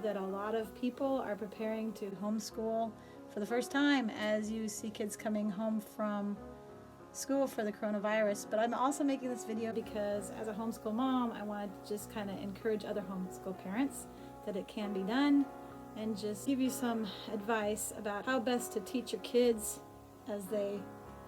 that a lot of people are preparing to homeschool for the first time as you see kids coming home from school for the coronavirus. But I'm also making this video because as a homeschool mom, I wanted to just kind of encourage other homeschool parents that it can be done, and just give you some advice about how best to teach your kids as they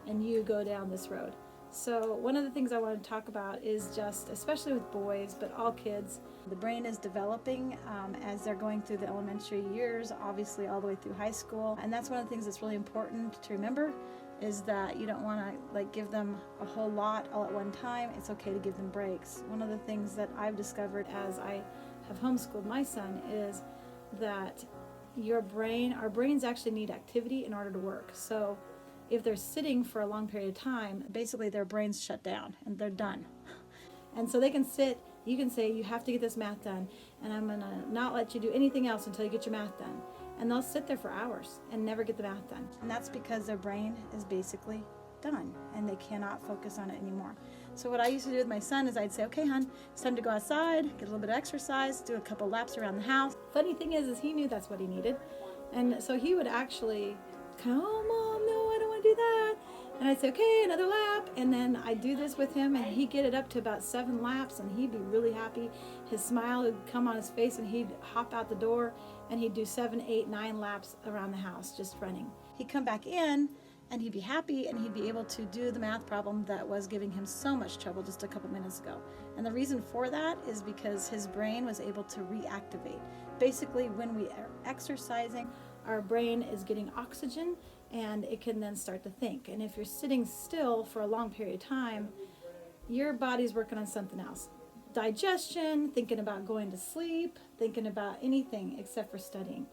and you go down this road. So one of the things I want to talk about is just, especially with boys, but all kids, the brain is developing as they're going through the elementary years, obviously all the way through high school. And that's one of the things that's really important to remember, is that you don't want to give them a whole lot all at one time. It's okay to give them breaks. One of the things that I've discovered as I have homeschooled my son is that our brains actually need activity in order to work. So if they're sitting for a long period of time, basically their brains shut down and they're done. And so they can sit, you can say, you have to get this math done, and I'm gonna not let you do anything else until you get your math done. And they'll sit there for hours and never get the math done. And that's because their brain is basically done and they cannot focus on it anymore. So what I used to do with my son is I'd say, okay, hon, it's time to go outside, get a little bit of exercise, do a couple laps around the house. Funny thing is he knew that's what he needed. And so he would actually kind of, oh, Mom, no, I don't want to do that. And I'd say, okay, another lap. And then I'd do this with him, and he'd get it up to about 7 laps, and he'd be really happy. His smile would come on his face, and he'd hop out the door, and he'd do 7, 8, 9 laps around the house, just running. He'd come back in, and he'd be happy, and he'd be able to do the math problem that was giving him so much trouble just a couple minutes ago. And the reason for that is because his brain was able to reactivate. Basically, when we are exercising, our brain is getting oxygen, and it can then start to think. And if you're sitting still for a long period of time, your body's working on something else. Digestion, thinking about going to sleep, thinking about anything except for studying.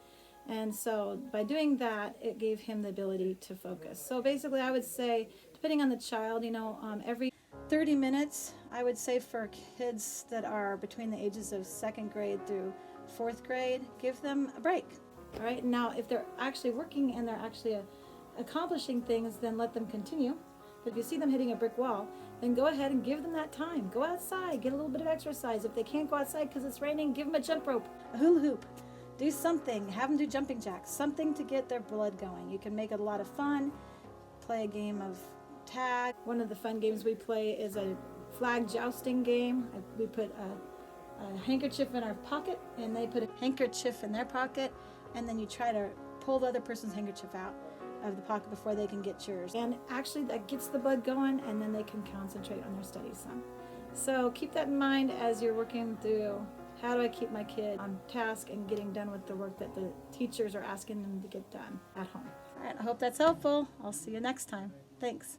And so by doing that, it gave him the ability to focus. So basically, I would say, depending on the child, every 30 minutes, I would say for kids that are between the ages of 2nd grade through 4th grade, give them a break. All right, now if they're actually working and they're actually accomplishing things, then let them continue. But if you see them hitting a brick wall, then go ahead and give them that time. Go outside, get a little bit of exercise. If they can't go outside because it's raining, give them a jump rope, a hula hoop. Do something, have them do jumping jacks, something to get their blood going. You can make it a lot of fun. Play a game of tag. One of the fun games we play is a flag jousting game. We put a handkerchief in our pocket, and they put a handkerchief in their pocket, and then you try to pull the other person's handkerchief out of the pocket before they can get yours. And actually that gets the blood going, and then they can concentrate on their studies some. So keep that in mind as you're working through, how do I keep my kid on task and getting done with the work that the teachers are asking them to get done at home. All right, I hope that's helpful. I'll see you next time. Thanks.